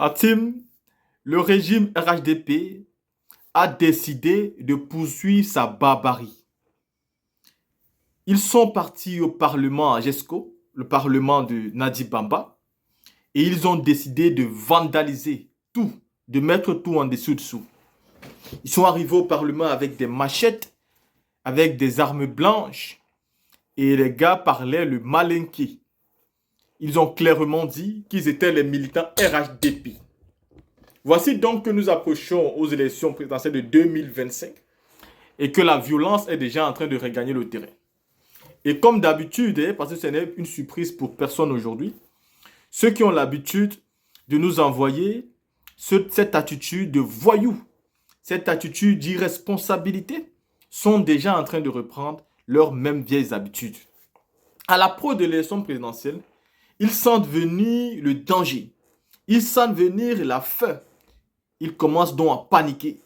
Hatim, le régime RHDP a décidé de poursuivre sa barbarie. Ils sont partis au Parlement à GESCO, le Parlement de Nadi Bamba, et ils ont décidé de vandaliser tout, de mettre tout en dessous-dessous. Ils sont arrivés au Parlement avec des machettes, avec des armes blanches, et les gars parlaient le malinké. Ils ont clairement dit qu'ils étaient les militants RHDP. Voici donc que nous approchons aux élections présidentielles de 2025 et que la violence est déjà en train de regagner le terrain. Et comme d'habitude, parce que ce n'est une surprise pour personne aujourd'hui, ceux qui ont l'habitude de nous envoyer cette attitude de voyou, cette attitude d'irresponsabilité, sont déjà en train de reprendre leurs mêmes vieilles habitudes. À l'approche de l'élection présidentielle, ils sentent venir le danger, ils sentent venir la faim. Ils commencent donc à paniquer.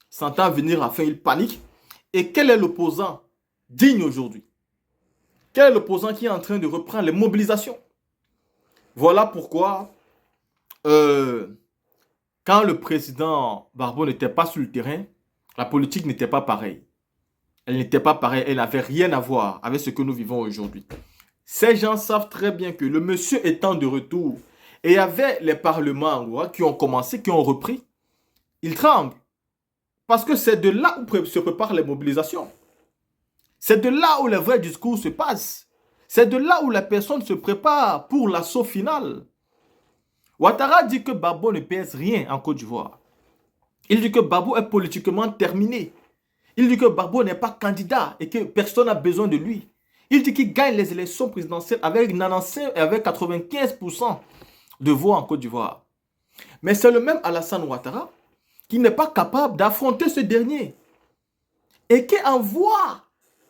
Sentant venir la faim, ils paniquent. Et quel est l'opposant digne aujourd'hui? Quel est l'opposant qui est en train de reprendre les mobilisations? Voilà pourquoi, quand le président Barbeau n'était pas sur le terrain, la politique n'était pas pareille. Elle n'était pas pareille, elle n'avait rien à voir avec ce que nous vivons aujourd'hui. Ces gens savent très bien que le monsieur étant de retour, et il y avait les parlements qui ont commencé, qui ont repris, ils tremblent. Parce que c'est de là où se préparent les mobilisations. C'est de là où le vrai discours se passe. C'est de là où la personne se prépare pour l'assaut final. Ouattara dit que Babo ne pèse rien en Côte d'Ivoire. Il dit que Babo est politiquement terminé. Il dit que Babo n'est pas candidat et que personne n'a besoin de lui. Il dit qu'il gagne les élections présidentielles avec 95 et avec 95% de voix en Côte d'Ivoire. Mais c'est le même Alassane Ouattara qui n'est pas capable d'affronter ce dernier et qui envoie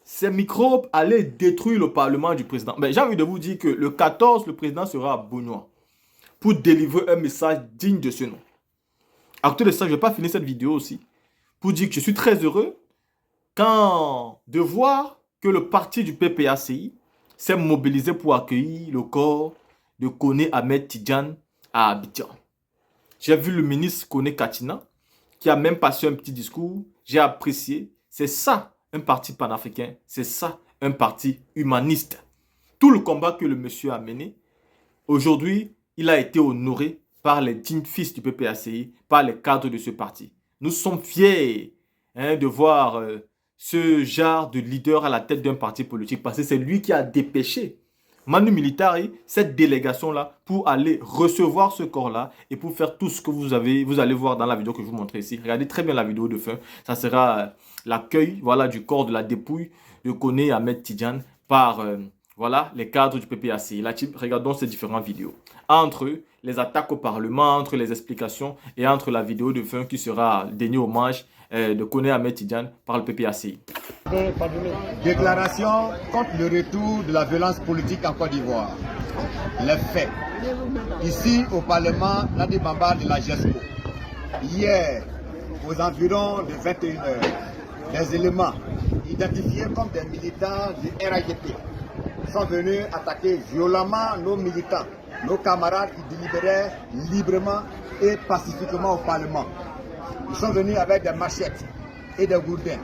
ces microbes aller détruire le parlement du président. Mais j'ai envie de vous dire que le 14, le président sera à Bougnois pour délivrer un message digne de ce nom. À côté de ça, je ne vais pas finir cette vidéo aussi pour dire que je suis très heureux de voir que le parti du PPACI s'est mobilisé pour accueillir le corps de Koné Ahmed Tidjane à Abidjan. J'ai vu le ministre Koné Katina qui a même passé un petit discours. J'ai apprécié. C'est ça, un parti panafricain. C'est ça, un parti humaniste. Tout le combat que le monsieur a mené, aujourd'hui, il a été honoré par les dignes fils du PPACI, par les cadres de ce parti. Nous sommes fiers de voir ce genre de leader à la tête d'un parti politique parce que c'est lui qui a dépêché Manu Militari, cette délégation-là, pour aller recevoir ce corps-là et pour faire tout ce que vous allez voir dans la vidéo que je vous montre ici. Regardez très bien la vidéo de fin. Ça sera l'accueil du corps de la dépouille de Koné Ahmed Tidjane par les cadres du PPACI. Là, regardons ces différentes vidéos. Entre les attaques au Parlement, entre les explications et entre la vidéo de fin qui sera le dernier hommage de Koné Ahmed Tidjane par le PPACI. Déclaration contre le retour de la violence politique en Côte d'Ivoire. Les faits. Ici au Parlement Nadi Bamba de la GESCO. Hier, aux environs de 21h, des éléments identifiés comme des militants du RHDP sont venus attaquer violemment nos militants, nos camarades qui délibéraient librement et pacifiquement au Parlement. Ils sont venus avec des machettes et des gourdins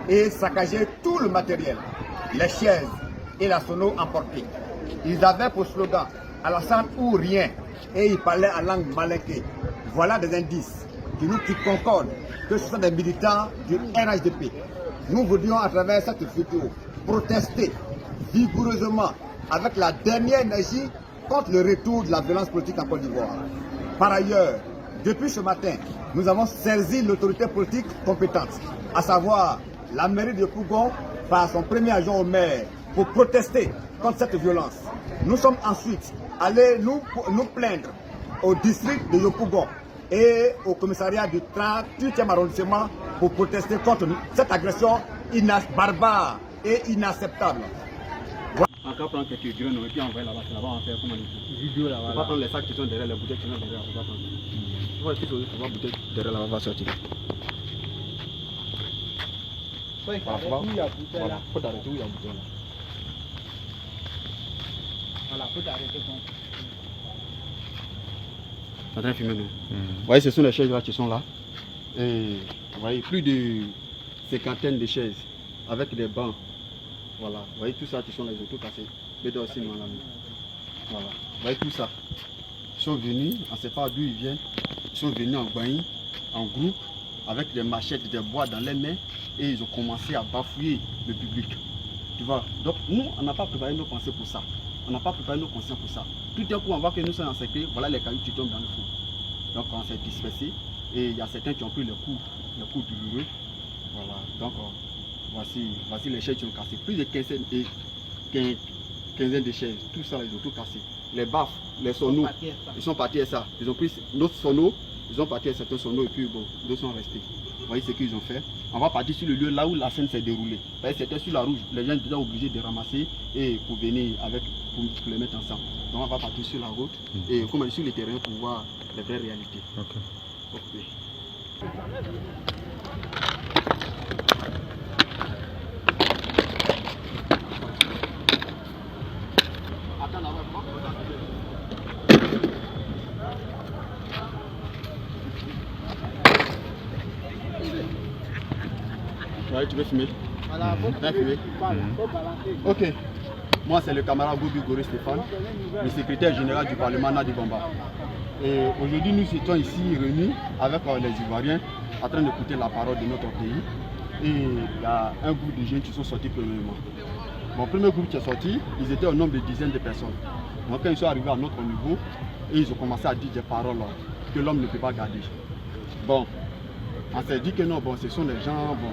et saccager tout le matériel, les chaises et la sono emportées. Ils avaient pour slogan Alassane ou rien et ils parlaient en langue malinké. Voilà des indices qui concordent que ce sont des militants du RHDP. Nous voudrions à travers cette vidéo protester vigoureusement avec la dernière énergie contre le retour de la violence politique en Côte d'Ivoire. Par ailleurs, depuis ce matin, nous avons saisi l'autorité politique compétente, à savoir la mairie de Pougon par son premier agent au maire pour protester contre cette violence. Nous sommes ensuite allés nous plaindre au district de Yopougon et au commissariat du 38e arrondissement pour protester contre cette agression barbare et inacceptable. On va prendre quelques graines et puis on va là-bas, on va faire comment vidéo là-bas. On va prendre les sacs qui sont derrière, les bouteilles qui sont derrière, on va prendre. On va essayer de voir bouteille derrière là, on va sortir. Voilà, faut arrêter où il y a bouteille là. Voilà, faut arrêter. en train de fumer, non. Vous voyez, ce sont les chaises là qui sont là. Et vous voyez, plus de cinquantaine de chaises avec des bancs. Voilà, vous voyez tout ça qui sont les autos cassés. Bédo aussi, non, là. Voilà, vous voyez tout ça. Ils sont venus, on ne sait pas d'où ils viennent. Ils sont venus en bain, en groupe, avec des machettes, des bois dans les mains. Et ils ont commencé à bafouiller le public. Tu vois, donc nous, on n'a pas préparé nos pensées pour ça. On n'a pas préparé nos consciences pour ça. Tout d'un coup, on voit que nous sommes encerclés, voilà les cailloux qui tombent dans le feu. Donc on s'est dispersé et il y a certains qui ont pris les coups douloureux. Voilà, donc voici les chaises qui ont cassé. Plus de quinzaine de chaises, tout ça, ils ont tout cassé. Les baffes, les sonos, ils sont partis à ça. Ils ont pris notre sono, ils ont parti à certains sonos et puis bon, d'autres sont restés. Vous voyez ce qu'ils ont fait. On va partir sur le lieu là où la scène s'est déroulée. C'était sur la rouge, les gens étaient obligés de ramasser et pour venir avec, pour les mettre ensemble. Donc on va partir sur la route et comme on est sur le terrain pour voir les vraies réalités. Okay. Ouais, tu veux fumer? Voilà, fumer. Ok. Moi, c'est le camarade Bobi Goré Stéphane, le secrétaire général du Parlement Nadi Bamba. Et aujourd'hui, nous étions ici réunis avec les Ivoiriens en train d'écouter la parole de notre pays. Et il y a un groupe de jeunes qui sont sortis premièrement. Mon premier groupe qui est sorti, ils étaient au nombre de dizaines de personnes. Donc quand ils sont arrivés à notre niveau, et ils ont commencé à dire des paroles que l'homme ne peut pas garder. Bon, on s'est dit que non, bon, ce sont des gens, bon,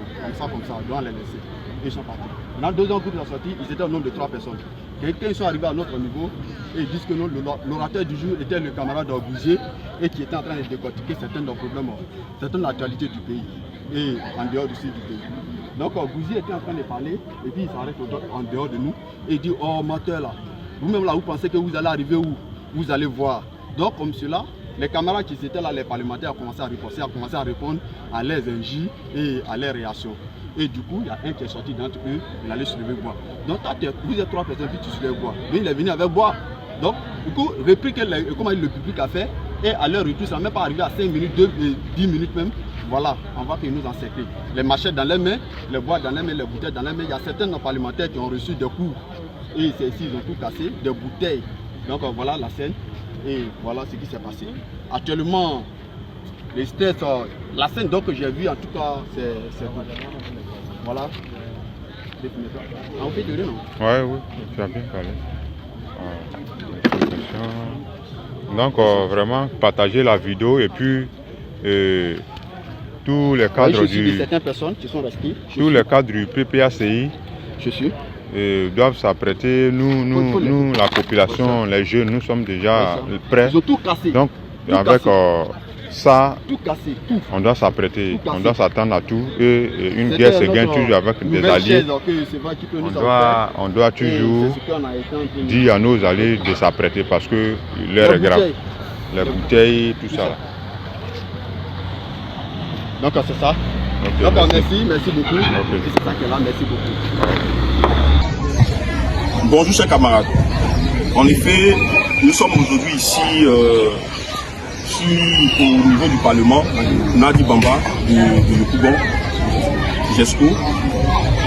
comme ça, on doit les laisser. Et ils sont partis. Dans le deuxième groupe qui est sorti, ils étaient au nombre de 3 personnes. Et quand ils sont arrivés à notre niveau, et ils disent que non, l'orateur du jour était le camarade Gouzier et qui était en train de décortiquer certains de nos problèmes, certaines actualités du pays et en dehors du pays. Donc Gouzier était en train de parler et puis il s'arrête en dehors de nous et il dit oh menteur là, vous-même là vous pensez que vous allez arriver où? Vous allez voir. Donc comme cela, les camarades qui étaient là, les parlementaires, ont commencé à riposter, ont commencé à répondre à leurs injures et à leurs réactions. Et du coup, il y a un qui est sorti d'entre eux, il allait se lever boire. Donc vous êtes 3 personnes, puis tu se lèves boire. Lui, il est venu avec boire. Donc, du coup, réplique comment le public a fait. Et à leur retour, ça n'est même pas arrivé à 5 minutes, 10 minutes même. Voilà, on voit qu'ils nous encerclent. Les machettes dans les mains, les bois dans les mains, les bouteilles dans les mains. Il y a certains parlementaires qui ont reçu des coups. Et c'est ici, ils ont tout cassé, des bouteilles. Donc voilà la scène. Et voilà ce qui s'est passé. Actuellement, les stress, la scène donc que j'ai vue en tout cas, c'est voilà. On fait de rien, non? Oui, tu as bien parlé. Donc vraiment partager la vidéo et puis tous les cadres certaines personnes qui sont restées. Tous les cadres du PPACI doivent s'apprêter. Nous, la population, les jeunes, nous sommes déjà prêts. Ils ont tout cassé. Donc tout avec cassé. Ça, tout cassé, tout. On doit s'apprêter, on doit s'attendre à tout. Et une guerre se gagne toujours avec des alliés. On doit toujours dire à nos alliés de s'apprêter parce que l'heure est grave. Les bouteilles, tout ça. Là. Donc c'est ça. Okay, donc merci beaucoup. Okay. C'est ça qui est là, merci beaucoup. Bonjour chers camarades. En effet, nous sommes aujourd'hui ici au niveau du Parlement, Nadi Bamba, de Lekougon, GESCO.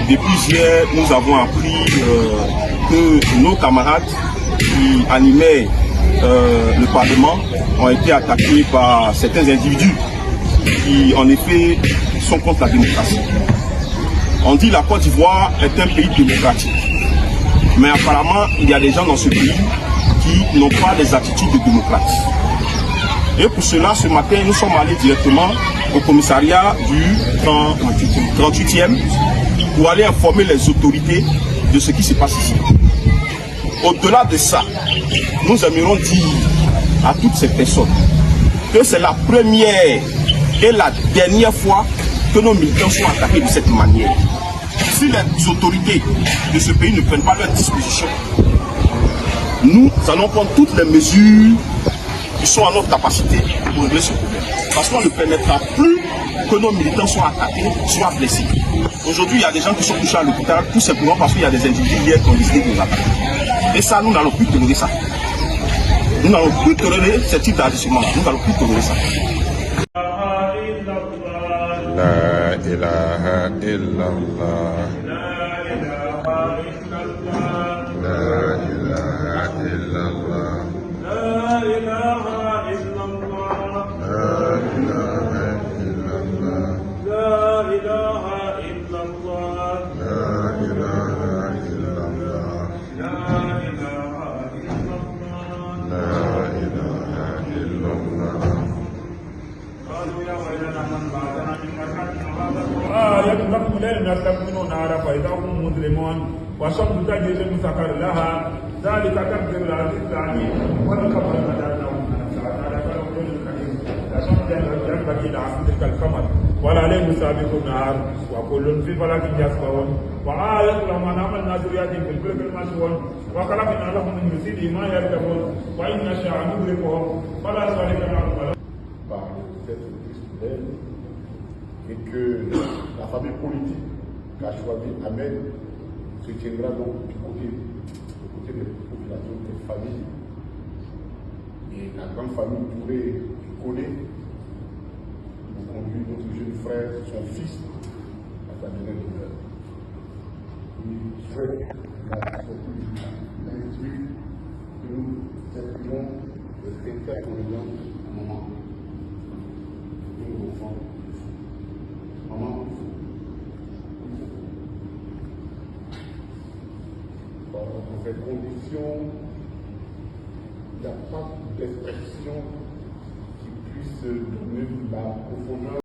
Depuis hier, nous avons appris que nos camarades qui animaient le Parlement ont été attaqués par certains individus qui, en effet, sont contre la démocratie. On dit que la Côte d'Ivoire est un pays démocratique. Mais apparemment, il y a des gens dans ce pays qui n'ont pas des attitudes de démocrate. Et pour cela, ce matin, nous sommes allés directement au commissariat du 38e pour aller informer les autorités de ce qui se passe ici. Au-delà de ça, nous aimerions dire à toutes ces personnes que c'est la première et la dernière fois que nos militants sont attaqués de cette manière. Si les autorités de ce pays ne prennent pas leurs dispositions, nous allons prendre toutes les mesures qui sont à notre capacité pour régler ce problème. Parce qu'on ne permettra plus que nos militants soient attaqués, soient blessés. Aujourd'hui, il y a des gens qui sont touchés à l'hôpital, tout simplement parce qu'il y a des individus hier qui ont décidé de nous attaquer. Et ça, nous n'allons plus tolérer ça. Nous n'allons plus tolérer ce type d'agissement. Nous n'allons plus tolérer ça. La ilaha illallah. La ilaha illallah. La ilaha illallah. La ilaha illallah. La ilaha illallah. La ilaha illallah. La ilaha illallah. يطلق لنا تكونون على فإذا هم مسلمون وشمس تجري مسكر لها ذلك تقدير العزيز العليم والقمر قدرناه ينبغي لعبدك القمر والعليم سابق النهار وكل في فلك يسبحون وآية لهم أن عملنا ذرياتهم في الفلك المشحون وخلقنا لهم من مثله ما يركبون وإن نشاء ندركهم فلا شريك لهم et que la famille politique qu'a choisi Ahmed se tiendra donc du côté des populations, des familles. Et la grande famille Touré connaît nous conduit notre jeune frère, son fils, à sa dernière demeure. Il souhaite la sortie d'instruire que nous circulons le secrétaire coréen à moment. Nous enfants. Maman, dans ces conditions, il n'y a pas d'expression qui puisse donner la profondeur.